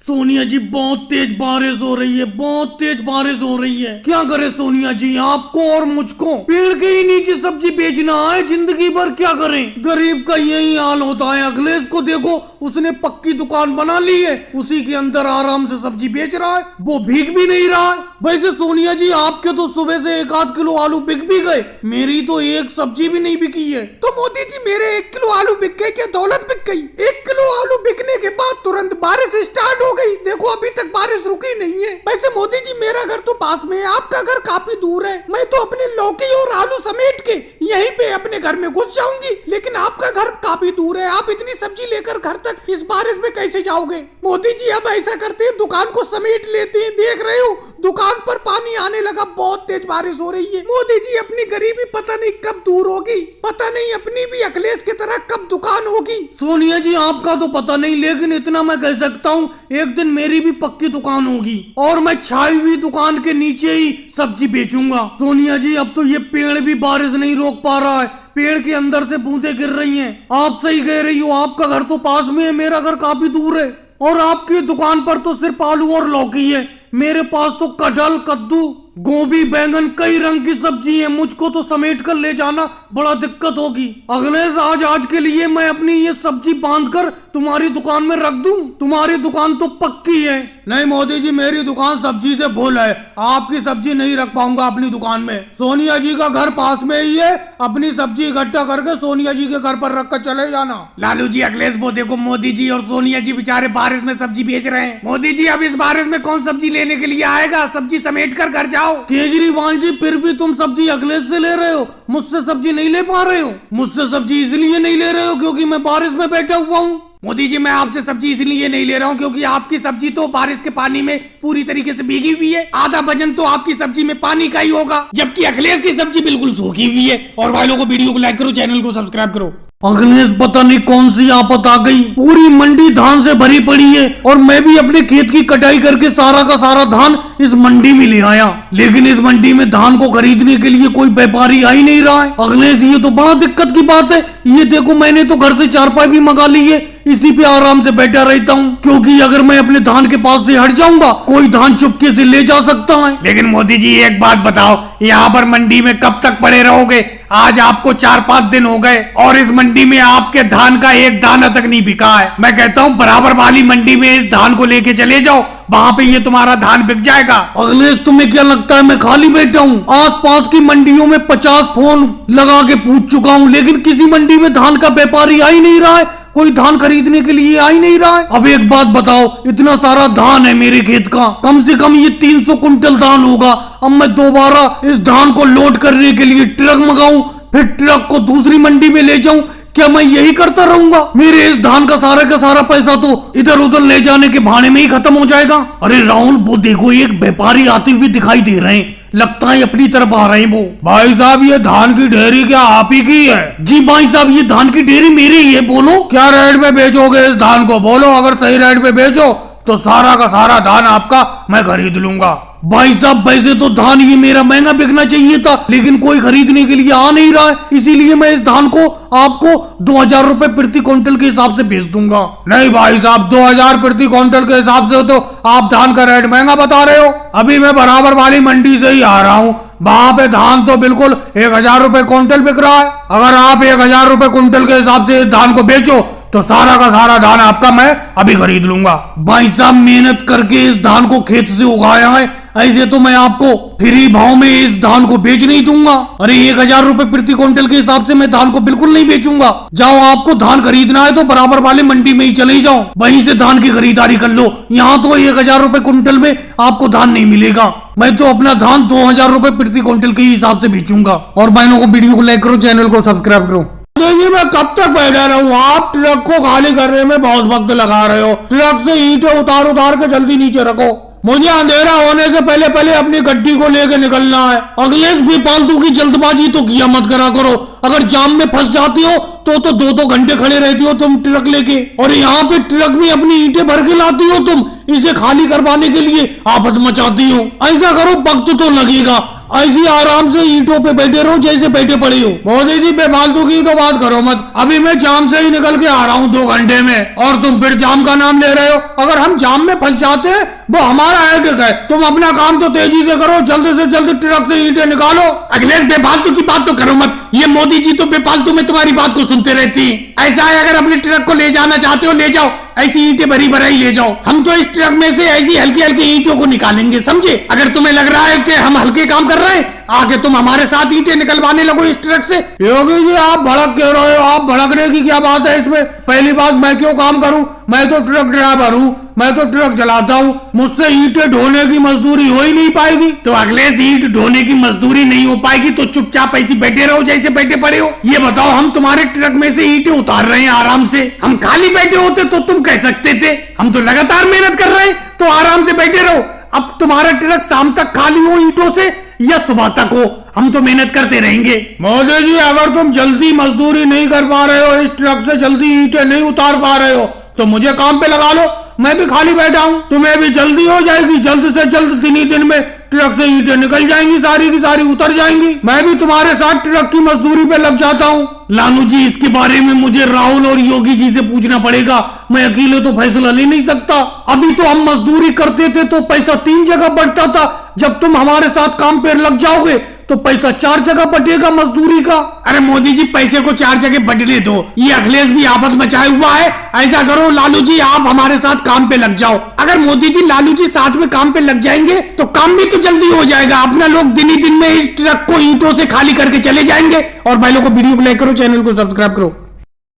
सोनिया जी बहुत तेज बारिश हो रही है, बहुत तेज बारिश हो रही है। क्या करे सोनिया जी, आपको और मुझको पेड़ के ही नीचे सब्जी बेचना है जिंदगी भर। क्या करें, गरीब का यही हाल होता है। अखिलेश को देखो, उसने पक्की दुकान बना ली है, उसी के अंदर आराम से सब्जी बेच रहा है, वो भीग भी नहीं रहा है। वैसे सोनिया जी, आपके तो सुबह से 1 आध किलो आलू बिक भी गए, मेरी तो एक सब्जी भी नहीं बिकी है। तो मोदी जी, मेरे 1 किलो आलू बिक गए, क्या दौलत बिक गई? 1 किलो आलू बिकने के बाद तुरंत बारिश स्टार्ट हो गई। देखो अभी तक बारिश रुकी नहीं है। वैसे मोदी जी, मेरा घर तो पास में है, आपका घर काफी दूर है। मैं तो अपने लौकी और आलू समेट के यहीं पे अपने घर में घुस जाऊंगी, लेकिन आपका घर काफी दूर है। आप इतनी सब्जी लेकर घर तक इस बारिश में कैसे जाओगे? मोदी जी, अब ऐसा करते हैं, दुकान को समेट लेते हैं। देख रहे हो, दुकान पर पानी आने लगा, बहुत तेज बारिश हो रही है। मोदी जी, अपनी गरीबी पता नहीं कब दूर होगी, पता नहीं अपनी भी अखिलेश की तरह कब दुकान होगी। सोनिया जी, आपका तो पता नहीं, लेकिन इतना मैं कह सकता हूँ, एक दिन मेरी भी पक्की दुकान होगी और मैं छाई हुई दुकान के नीचे ही सब्जी बेचूंगा। सोनिया जी, अब तो ये पेड़ भी बारिश नहीं रोक पा रहा है, पेड़ के अंदर से बूंदे गिर रही हैं। आप सही कह रही हो, आपका घर तो पास में है, मेरा घर काफी दूर है, और आपकी दुकान पर तो सिर्फ आलू और लौकी है, मेरे पास तो कटहल, कद्दू, गोभी, बैंगन, कई रंग की सब्जी है। मुझको तो समेट कर ले जाना बड़ा दिक्कत होगी। अखिलेश, आज के लिए मैं अपनी ये सब्जी बांधकर तुम्हारी दुकान में रख दूं? तुम्हारी दुकान तो पक्की है। नहीं मोदी जी, मेरी दुकान सब्जी से फुल है, आपकी सब्जी नहीं रख पाऊंगा अपनी दुकान में। सोनिया जी का घर पास में ही है, अपनी सब्जी इकट्ठा करके सोनिया जी के घर पर रख कर चले जाना। लालू जी, अखिलेश, वो देखो मोदी जी और सोनिया जी बेचारे बारिश में सब्जी बेच रहे हैं। मोदी जी, अब इस बारिश में कौन सब्जी लेने के लिए आएगा? सब्जी समेट कर घर जाओ। केजरीवाल जी, फिर भी तुम सब्जी अखिलेश से ले रहे हो, मुझसे सब्जी नहीं ले पा रहे हो। मुझसे सब्जी इसलिए नहीं ले रहे हो क्योंकि मैं बारिश में बैठा हुआ हूँ। मोदी जी, मैं आपसे सब्जी इसलिए नहीं ले रहा हूँ क्योंकि आपकी सब्जी तो बारिश के पानी में पूरी तरीके से भीगी हुई है। आधा वजन तो आपकी सब्जी में पानी का ही होगा, जबकि अखिलेश की सब्जी बिल्कुल सूखी हुई है। और भाई लोगों को वीडियो को लाइक करो, चैनल को सब्सक्राइब करो। अखिलेश, पता नहीं कौन सी आफत आ गई, पूरी मंडी धान से भरी पड़ी है और मैं भी अपने खेत की कटाई करके सारा का सारा धान इस मंडी में ले आया, लेकिन इस मंडी में धान को खरीदने के लिए कोई व्यापारी आ ही नहीं रहा है। अखिलेश, ये तो बड़ा दिक्कत की बात है। ये देखो, मैंने तो घर से चारपाई भी मंगा ली है, इसी पे आराम से बैठा रहता हूँ, क्योंकि अगर मैं अपने धान के पास से हट जाऊंगा, कोई धान चुपके से ले जा सकता है। लेकिन मोदी जी, एक बात बताओ, यहाँ पर मंडी में कब तक पड़े रहोगे? आज आपको 4-5 दिन हो गए और इस मंडी में आपके धान का एक दाना तक नहीं बिका है। मैं कहता हूँ बराबर वाली मंडी में इस धान को लेके चले जाओ, वहाँ पे ये तुम्हारा धान बिक जाएगा। अखिलेश, तुम्हें क्या लगता है मैं खाली बैठा हूँ? आसपास की मंडियों में 50 फोन लगा के पूछ चुका हूँ, लेकिन किसी मंडी में धान का व्यापारी आ ही नहीं रहा है, कोई धान खरीदने के लिए आ ही नहीं रहा है। अब एक बात बताओ, इतना सारा धान है मेरे खेत का, कम से कम ये 300 कुंटल धान होगा। अब मैं दोबारा इस धान को लोड करने के लिए ट्रक मंगाऊं, फिर ट्रक को दूसरी मंडी में ले जाऊं, क्या मैं यही करता रहूंगा? मेरे इस धान का सारा पैसा तो इधर उधर ले जाने के बहाने में ही खत्म हो जाएगा। अरे राहुल, वो देखो, एक व्यापारी आते हुए दिखाई दे रहे हैं, लगता है अपनी तरफ आ रहे हैं वो। भाई साहब, ये धान की ढेरी क्या आप ही की है? जी भाई साहब, ये धान की ढेरी मेरी ही है। बोलो, क्या रेट में बेचोगे इस धान को? बोलो, अगर सही रेट में बेचो तो सारा का सारा धान आपका मैं खरीद लूंगा। भाई साहब, वैसे तो धान ये मेरा महंगा बिकना चाहिए था, लेकिन कोई खरीदने के लिए आ नहीं रहा है, इसीलिए मैं इस धान को आपको 2000 रुपए प्रति क्विंटल के हिसाब से बेच दूंगा। नहीं भाई साहब, 2000 प्रति क्विंटल के हिसाब से तो आप धान का रेट महंगा बता रहे हो। अभी मैं बराबर वाली मंडी से ही आ रहा हूँ, वहाँ पे धान तो बिल्कुल 1000 रुपए क्विंटल बिक रहा है। अगर आप 1000 रुपए क्विंटल के हिसाब से धान को बेचो तो सारा का सारा धान आपका मैं अभी खरीद लूंगा। भाई साहब, मेहनत करके इस धान को खेत से उगाया है, ऐसे तो मैं आपको फ्री भाव में इस धान को बेच नहीं दूंगा। अरे 1000 रुपए प्रति क्विंटल के हिसाब से मैं धान को बिल्कुल नहीं बेचूंगा। जाओ, आपको धान खरीदना है तो बराबर वाली मंडी में ही चले जाओ, वहीं से धान की खरीदारी कर लो। यहाँ तो 1000 रुपए क्विंटल में आपको धान नहीं मिलेगा। मैं तो अपना धान 2000 रुपए प्रति क्विंटल के हिसाब से बेचूंगा। और बहनों को वीडियो को लाइक करो, चैनल को सब्सक्राइब करो। देखिए, मैं कब तक बैठा रहूं? आप ट्रक को खाली करने में बहुत वक्त लगा रहे हो। ट्रक से ईंटें उतार के जल्दी नीचे रखो, मुझे अंधेरा होने से पहले अपनी गड्डी को लेके निकलना है। अखिलेश, बेफालतू की जल्दबाजी तो किया मत करा करो। अगर जाम में फंस जाती हो तो 2-2 घंटे खड़े रहती हो तुम ट्रक लेके, और यहाँ पे ट्रक में अपनी ईंटें भर के लाती हो तुम, इसे खाली करवाने के लिए आफत मचाती हो। ऐसा करो, वक्त तो लगेगा, ऐसी आराम से ईंटों पे बैठे रहो जैसे बैठे पड़े हो। मोदी जी बेफालतू की तो बात करो मत, अभी मैं जाम से ही निकल के आ रहा हूँ 2 घंटे में, और तुम फिर जाम का नाम ले रहे हो। अगर हम जाम में फंस जाते हैं वो हमारा हेडेक है। तुम अपना काम तो तेजी से करो, जल्दी से जल्दी ट्रक से ईंटें निकालो। अखिलेश बेफालतू की बात तो करो मत, ये मोदी जी तो बेफालतू में तुम्हारी बात को सुनते रहती हैं। ऐसा है अगर अपने ट्रक को ले जाना चाहते हो ले जाओ, ऐसी ईंटें भरी भराई ले जाओ, हम तो इस ट्रक में से ऐसी हल्की हल्की ईंटों को निकालेंगे, समझे। अगर तुम्हें लग रहा है कि हम हल्के काम कर रहे हैं, आगे तुम हमारे साथ ईंटें निकलवाने लगो इस ट्रक से। योगी जी आप भड़क कह रहे हो, आप भड़कने की क्या बात है इसमें। पहली बात मैं क्यों काम करूं, मैं तो ट्रक ड्राइवर हूं, मैं तो ट्रक चलाता हूं, मुझसे ईंटें ढोने की मजदूरी हो ही नहीं पाएगी। तो अखिलेश ईंट ढोने की मजदूरी नहीं हो पाएगी तो चुपचाप ऐसे बैठे रहो जैसे बैठे पड़े हो। ये बताओ हम तुम्हारे ट्रक में से ईंटें उतार रहे हैं आराम से, हम खाली बैठे होते तो तुम कह सकते थे हम तो लगातार मेहनत कर रहे हैं, तो आराम से बैठे रहो। अब तुम्हारा ट्रक शाम तक खाली हो ईंटों से या सुबह तक हो, हम तो मेहनत करते रहेंगे। मोदी जी अगर तुम जल्दी मजदूरी नहीं कर पा रहे हो, इस ट्रक से जल्दी ईंटें नहीं उतार पा रहे हो, तो मुझे काम पे लगा लो, मैं भी खाली बैठा हूँ, तुम्हें भी जल्दी हो जाएगी। जल्द से जल्द दिन ही दिन में ट्रक से ईंटें निकल जाएंगी, सारी की सारी उतर जाएंगी, मैं भी तुम्हारे साथ ट्रक की मजदूरी पे लग जाता हूँ। लालू जी इसके बारे में मुझे राहुल और योगी जी से पूछना पड़ेगा, मैं अकेले तो फैसला ले नहीं सकता। अभी तो हम मजदूरी करते थे तो पैसा 3 जगह बढ़ता था, जब तुम हमारे साथ काम पे लग जाओगे तो पैसा 4 जगह बटेगा मजदूरी का। अरे मोदी जी पैसे को 4 जगह बटने दो, ये अखिलेश भी आपस मचाए हुआ है। ऐसा करो लालू जी आप हमारे साथ काम पे लग जाओ, अगर मोदी जी लालू जी साथ में काम पे लग जाएंगे तो काम भी तो जल्दी हो जाएगा, अपना लोग दिन ही दिन में ट्रक को ईंटों से खाली करके चले जाएंगे। और भाई लोगों को वीडियो को लाइक करो, चैनल को सब्सक्राइब करो।